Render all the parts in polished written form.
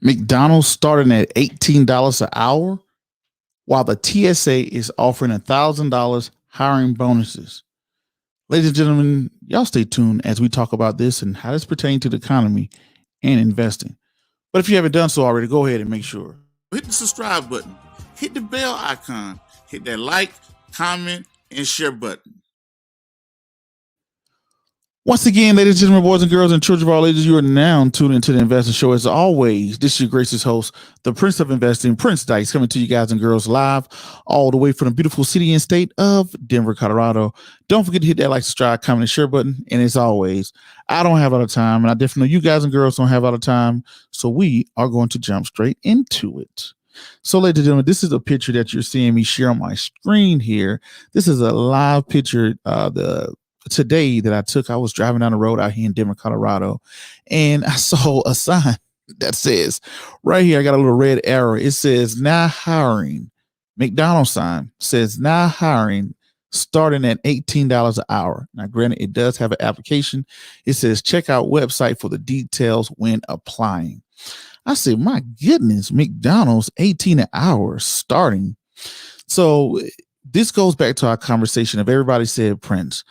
McDonald's starting at $18 an hour, while the TSA is offering $1,000 hiring bonuses. Ladies and gentlemen, y'all stay tuned as we talk about this and how this pertains to the economy and investing. But if you haven't done so already, go ahead and make sure. Hit the subscribe button, hit the bell icon, hit that like, comment, and share button. Once again, ladies and gentlemen, boys and girls, and children of all ages, you are now tuned into the Investing Show. As always, this is your gracious host, the Prince of Investing, Prince Dykes, coming to you guys and girls live all the way from the beautiful city and state of Denver, Colorado. Don't forget to hit that like, subscribe, comment, and share button. And as always, I don't have a lot of time, and I definitely know you guys and girls don't have a lot of time, so we are going to jump straight into it. So, ladies and gentlemen, this is a picture that you're seeing me share on my screen here. This is a live picture, today that I took. I was driving down the road out here in Denver, Colorado, and I saw a sign that says right here, I got a little red arrow. It says now hiring. McDonald's sign says now hiring, starting at $18 an hour. Now, granted, it does have an application. It says check out website for the details when applying. I said, my goodness, McDonald's 18 an hour starting. So this goes back to our conversation of everybody said, Prince,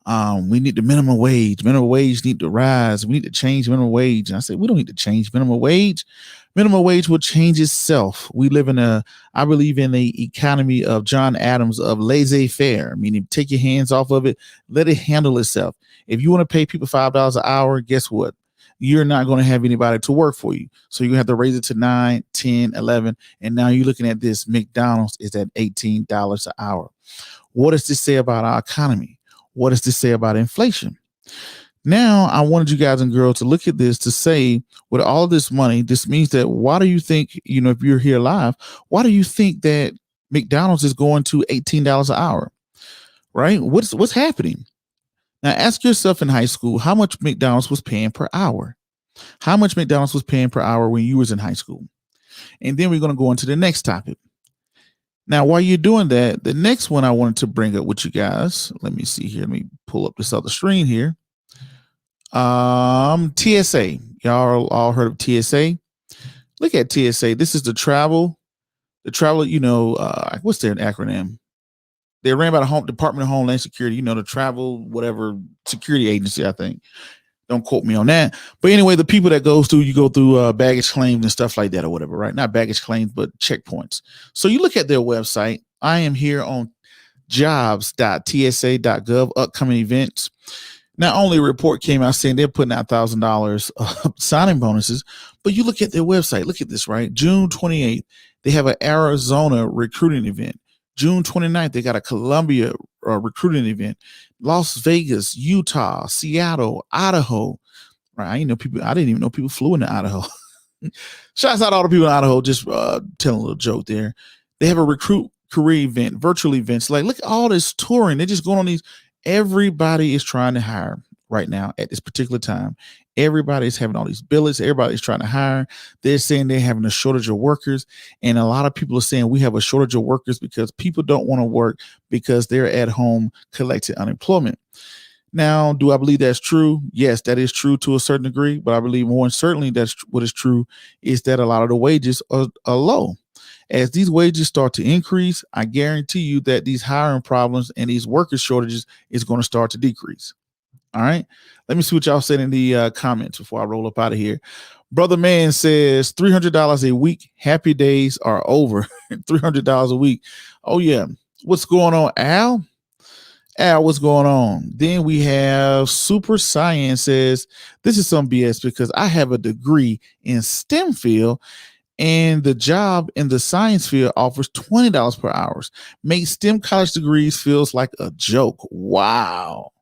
we need the minimum wage. Minimum wage need to rise. We need to change minimum wage. And I said, we don't need to change minimum wage. Minimum wage will change itself. We live in I believe in the economy of John Adams of laissez-faire, meaning take your hands off of it, let it handle itself. If you want to pay people $5 an hour, guess what? You're not going to have anybody to work for you. So you have to raise it to 9, 10, 11. And now you're looking at this. McDonald's is at $18 an hour. What does this say about our economy? What does this say about inflation? Now, I wanted you guys and girls to look at this to say, with all this money, this means that why do you think, if you're here live, why do you think that McDonald's is going to $18 an hour, right? What's happening? Now, ask yourself in high school, how much McDonald's was paying per hour? How much McDonald's was paying per hour when you was in high school? And then we're going to go into the next topic. Now, while you're doing that, the next one I wanted to bring up with you guys, let me see here. Let me pull up this other screen here. TSA. Y'all all heard of TSA? Look at TSA. This is the travel, what's their acronym? They ran by the Department of Homeland Security, the travel, whatever security agency, I think. Don't quote me on that. But anyway, the people that go through baggage claims and stuff like that or whatever, right? Not baggage claims, but checkpoints. So you look at their website. I am here on jobs.tsa.gov, upcoming events. Not only a report came out saying they're putting out $1,000 signing bonuses, but you look at their website. Look at this, right? June 28th, they have an Arizona recruiting event. June 29th, they got a Columbia recruiting event. Las Vegas, Utah, Seattle, Idaho. Right? I didn't even know people flew into Idaho. Shouts out to all the people in Idaho. Just telling a little joke there. They have a recruit career event, virtual events. Like, look at all this touring. They're just going on these. Everybody is trying to hire right now at this particular time. Everybody's having all these billets. Everybody's trying to hire. They're saying they're having a shortage of workers. And a lot of people are saying we have a shortage of workers because people don't want to work because they're at home collecting unemployment. Now, do I believe that's true? Yes, that is true to a certain degree. But I believe more certainly that's what is true is that a lot of the wages are low. As these wages start to increase, I guarantee you that these hiring problems and these worker shortages is going to start to decrease. All right. Let me see what y'all said in the comments before I roll up out of here. Brother Man says $300 a week. Happy days are over. $300 a week. Oh, yeah. What's going on, Al? Al, what's going on? Then we have Super Science says this is some BS because I have a degree in STEM field and the job in the science field offers $20 per hour. Make STEM college degrees feels like a joke. Wow.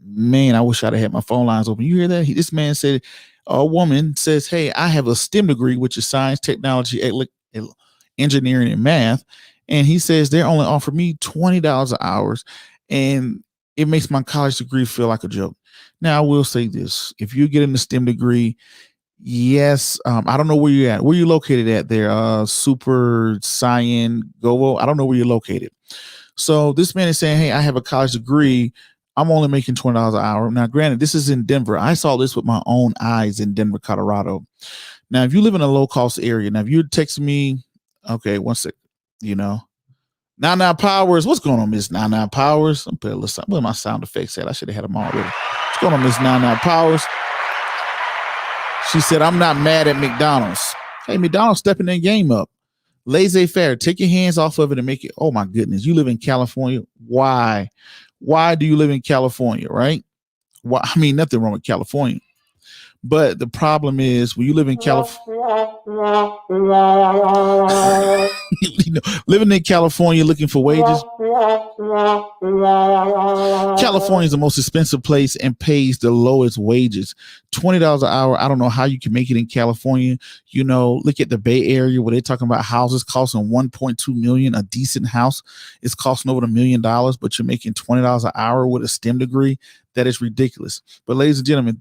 Man, I wish I'd have had my phone lines open. You hear that? This man said, a woman says, hey, I have a STEM degree, which is science, technology, engineering, and math. And he says they're only offering me $20 an hour. And it makes my college degree feel like a joke. Now, I will say this. If you get in a STEM degree, Yes. I don't know where you're at. Where you located at there? Super Cyan Gobo. I don't know where you're located. So this man is saying, hey, I have a college degree. I'm only making $20 an hour. Now, granted, this is in Denver. I saw this with my own eyes in Denver, Colorado. Now, if you live in a low cost area, now if you text me, okay, one sec, you know, Nine Powers, what's going on, Miss Nine Powers? I'm putting a little, where my sound effects at? I should have had them already. What's going on, Miss Nine Powers? She said, I'm not mad at McDonald's. Hey, McDonald's stepping their game up. Laissez faire. Take your hands off of it and make it. Oh my goodness. You live in California. Why? Why do you live in California? Right? Why? I mean, nothing wrong with California. But the problem is when you live in California, living in California looking for wages. California is the most expensive place and pays the lowest wages. $20 an hour. I don't know how you can make it in California. You know, look at the Bay Area where they're talking about houses costing $1.2 million. A decent house is costing over $1 million, but you're making $20 an hour with a STEM degree. That is ridiculous. But ladies and gentlemen,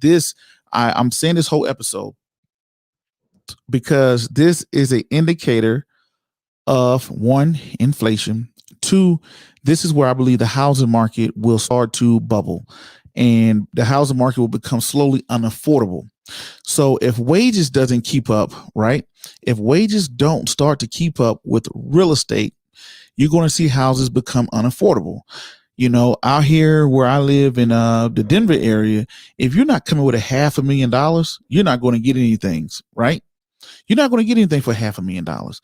I'm saying this whole episode because this is an indicator of one, inflation. Two, this is where I believe the housing market will start to bubble and the housing market will become slowly unaffordable. So if wages doesn't keep up, right? If wages don't start to keep up with real estate, you're going to see houses become unaffordable. You know, out here where I live in the Denver area, if you're not coming with $500,000, you're not going to get anything, right? You're not going to get anything for $500,000.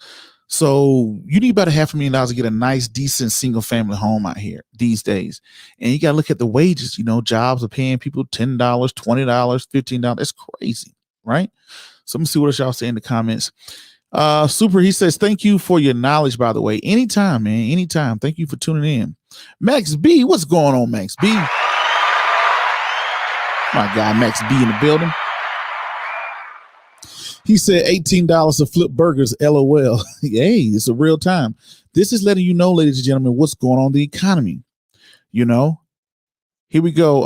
So you need about $500,000 to get a nice, decent single family home out here these days. And you got to look at the wages. You know, jobs are paying people $10, $20, $15. That's crazy, right? So let me see what else y'all say in the comments. Super, he says, thank you for your knowledge, by the way. Anytime, man. Anytime. Thank you for tuning in. Max B, what's going on, Max B? My guy, Max B in the building. He said $18 to flip burgers, LOL. Hey, it's a real time. This is letting you know, ladies and gentlemen, what's going on in the economy. You know, here we go.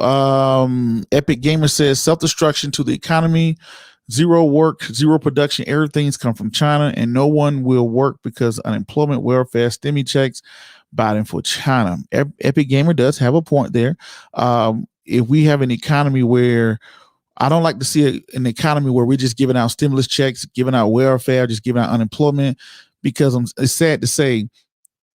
Epic Gamer says self-destruction to the economy. Zero work, zero production. Everything's come from China, and no one will work because unemployment, welfare, stimmy checks, Biden for China. Epic Gamer does have a point there. If we have an economy where I don't like to see an economy where we're just giving out stimulus checks, giving out welfare, just giving out unemployment, because it's sad to say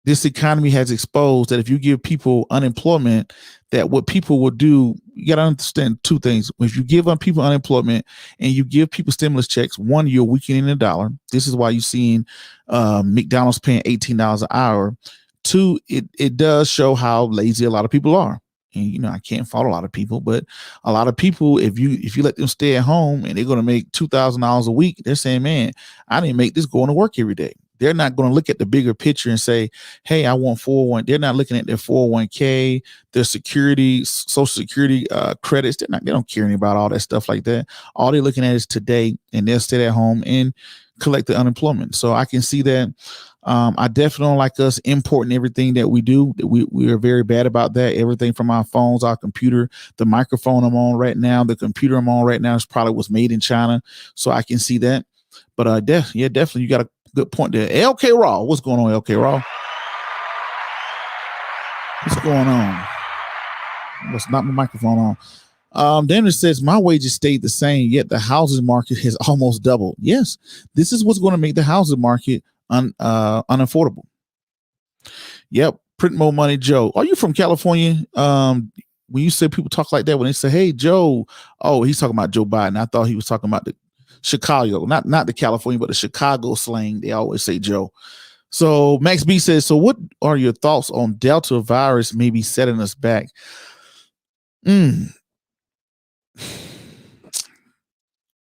this economy has exposed that if you give people unemployment, that what people will do, you got to understand two things. If you give people unemployment and you give people stimulus checks, one, you're weakening the dollar. This is why you're seeing McDonald's paying $18 an hour. Two, it does show how lazy a lot of people are. And, you know, I can't fault a lot of people, but a lot of people, if you let them stay at home and they're going to make $2,000 a week, they're saying, man, I didn't make this going to work every day. They're not going to look at the bigger picture and say, hey, I want 401. They're not looking at their 401k, their security, social security credits. They don't care about all that stuff like that. All they're looking at is today, and they'll stay at home and collect the unemployment. So I can see that. I definitely don't like us importing everything that we do. We are very bad about that. Everything from our phones, our computer, the microphone I'm on right now, the computer I'm on right now is probably was made in China. So I can see that. But definitely, you got a good point there. LK Raw, what's going on, LK Raw? What's going on? What's not my microphone on? Daniel says my wages stayed the same, yet the housing market has almost doubled. Yes, this is what's going to make the housing market unaffordable. Yep. Print more money, Joe. Are you from California? When you say people talk like that, when they say, hey, Joe, oh, he's talking about Joe Biden. I thought he was talking about the Chicago, not the California, but the Chicago slang. They always say Joe. So Max B says, so what are your thoughts on Delta virus maybe setting us back?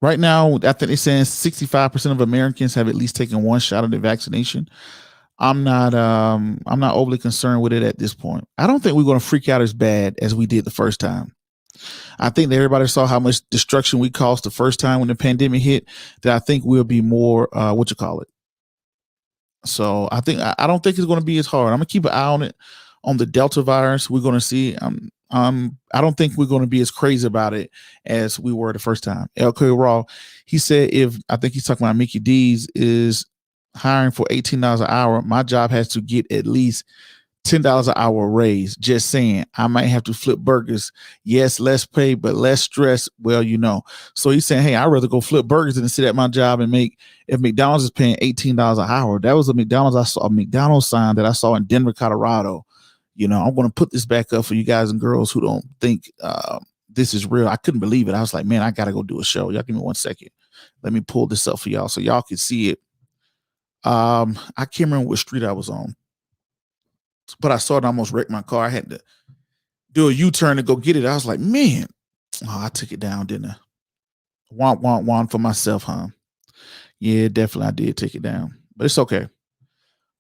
Right now, I think they're saying 65% of Americans have at least taken one shot of the vaccination. I'm not overly concerned with it at this point. I don't think we're going to freak out as bad as we did the first time. I think that everybody saw how much destruction we caused the first time when the pandemic hit, that I think we'll be more, So I don't think it's going to be as hard. I'm going to keep an eye on it, on the Delta virus. We're going to see. I don't think we're going to be as crazy about it as we were the first time. LK Raw, he said, if I think he's talking about Mickey D's is hiring for $18 an hour, my job has to get at least $10 an hour raise. Just saying, I might have to flip burgers. Yes, less pay, but less stress. Well, So he's saying, hey, I'd rather go flip burgers than sit at my job and make. If McDonald's is paying $18 an hour, that was a McDonald's sign that I saw in Denver, Colorado. I'm going to put this back up for you guys and girls who don't think this is real. I couldn't believe it. I was like, man, I got to go do a show. Y'all give me 1 second. Let me pull this up for y'all so y'all can see it. I can't remember what street I was on, but I saw it, almost wrecked my car. I had to do a U-turn to go get it. I was like, man, I took it down, didn't I? Want for myself, huh? Yeah, definitely I did take it down, but it's okay.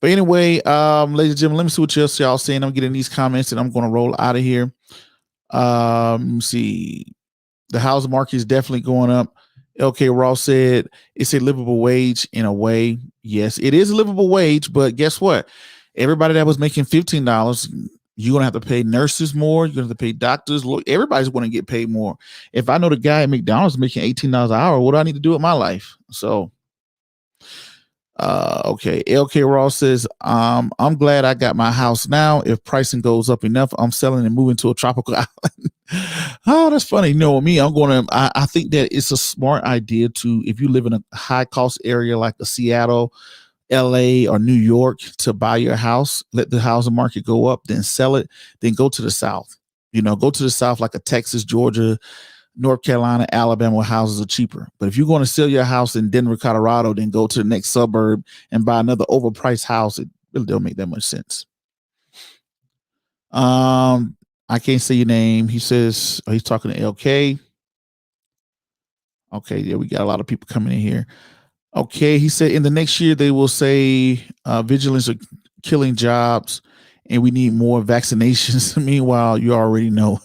But anyway, ladies and gentlemen, let me see what y'all saying. I'm getting these comments and I'm going to roll out of here. Let me see. The housing market is definitely going up. LK Ross said it's a livable wage in a way. Yes, it is a livable wage, but guess what? Everybody that was making $15, you're going to have to pay nurses more. You're going to have to pay doctors. Everybody's going to get paid more. If I know the guy at McDonald's making $18 an hour, what do I need to do with my life? So, okay. LK Ross says, I'm glad I got my house now. If pricing goes up enough, I'm selling and moving to a tropical island. Oh, that's funny. Me, I think that it's a smart idea if you live in a high cost area like a Seattle, LA, or New York, to buy your house, let the housing market go up, then sell it, then go to the South. Go to the South like a Texas, Georgia, North Carolina, Alabama, where houses are cheaper. But if you're going to sell your house in Denver, Colorado, then go to the next suburb and buy another overpriced house, it really don't make that much sense. I can't say your name. He says he's talking to LK. Okay, yeah, we got a lot of people coming in here. Okay, he said in the next year they will say vigilance are killing jobs and we need more vaccinations. Meanwhile, you already know.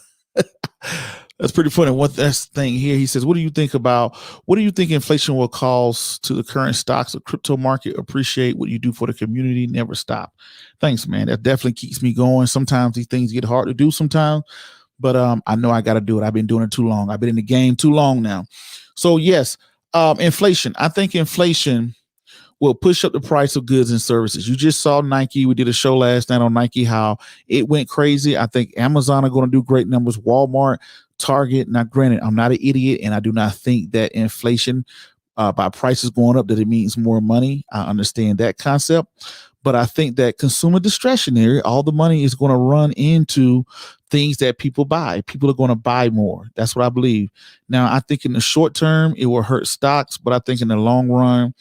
That's pretty funny. That's thing here. He says, what do you think inflation will cause to the current stocks of crypto market? Appreciate what you do for the community. Never stop. Thanks, man. That definitely keeps me going. Sometimes these things get hard to do sometimes, but I know I got to do it. I've been doing it too long. I've been in the game too long now. So yes, inflation. I think inflation will push up the price of goods and services. You just saw Nike. We did a show last night on Nike, how it went crazy. I think Amazon are going to do great numbers. Walmart, Target. Now, granted, I'm not an idiot, and I do not think that inflation by prices going up that it means more money. I understand that concept, but I think that consumer discretionary, all the money is going to run into things that people buy. People are going to buy more. That's what I believe. Now, I think in the short term, it will hurt stocks, but I think in the long run,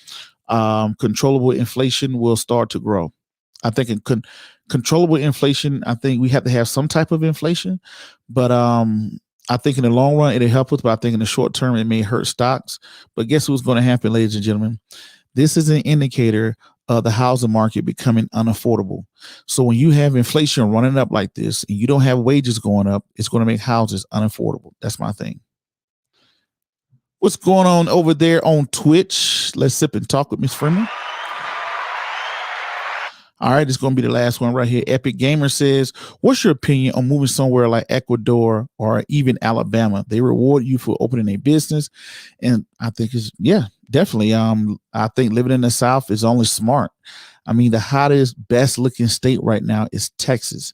controllable inflation will start to grow. I think in controllable inflation, I think we have to have some type of inflation, but I think in the long run, it'll help us, but I think in the short term, it may hurt stocks. But guess what's going to happen, ladies and gentlemen? This is an indicator of the housing market becoming unaffordable. So when you have inflation running up like this and you don't have wages going up, it's going to make houses unaffordable. That's my thing. What's going on over there on Twitch? Let's sip and talk with Miss Freeman. All right, it's going to be the last one right here. Epic Gamer says, what's your opinion on moving somewhere like Ecuador or even Alabama? They reward you for opening a business. And I think definitely. I think living in the South is only smart. I mean, the hottest, best looking state right now is Texas.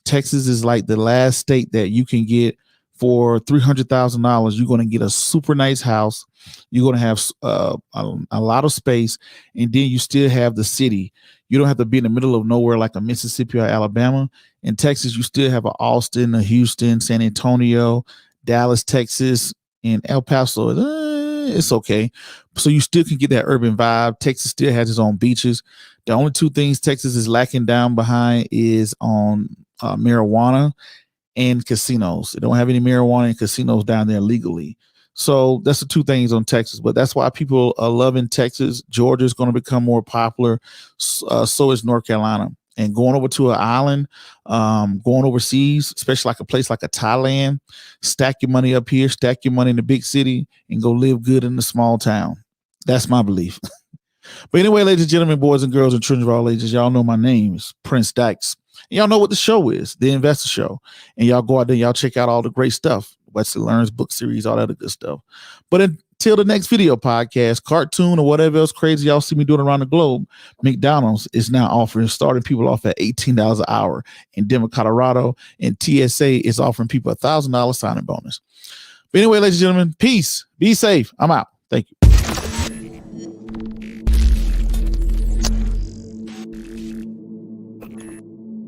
Texas is like the last state that you can get for $300,000. You're going to get a super nice house. You're going to have a lot of space. And then you still have the city. You don't have to be in the middle of nowhere like a Mississippi or Alabama. In Texas, you still have a Austin, a Houston, San Antonio, Dallas, Texas, and El Paso. It's okay. So you still can get that urban vibe. Texas still has its own beaches. The only two things Texas is lacking down behind is on marijuana and casinos. They don't have any marijuana and casinos down there legally. So that's the two things on Texas, but that's why people are loving Texas. Georgia is going to become more popular. So is North Carolina. And going over to an island, going overseas, especially like a place like a Thailand, stack your money up here, stack your money in the big city, and go live good in the small town. That's my belief. But anyway, ladies and gentlemen, boys and girls, and children of all ages, y'all know my name is Prince Dykes. And y'all know what the show is, the Investor Show. And y'all go out there, y'all check out all the great stuff, Wesley Learns book series, all that other good stuff. But until the next video podcast, cartoon, or whatever else crazy y'all see me doing around the globe, McDonald's is now offering, starting people off at $18 an hour in Denver, Colorado, and TSA is offering people $1,000 signing bonus. But anyway, ladies and gentlemen, peace. Be safe. I'm out. Thank you.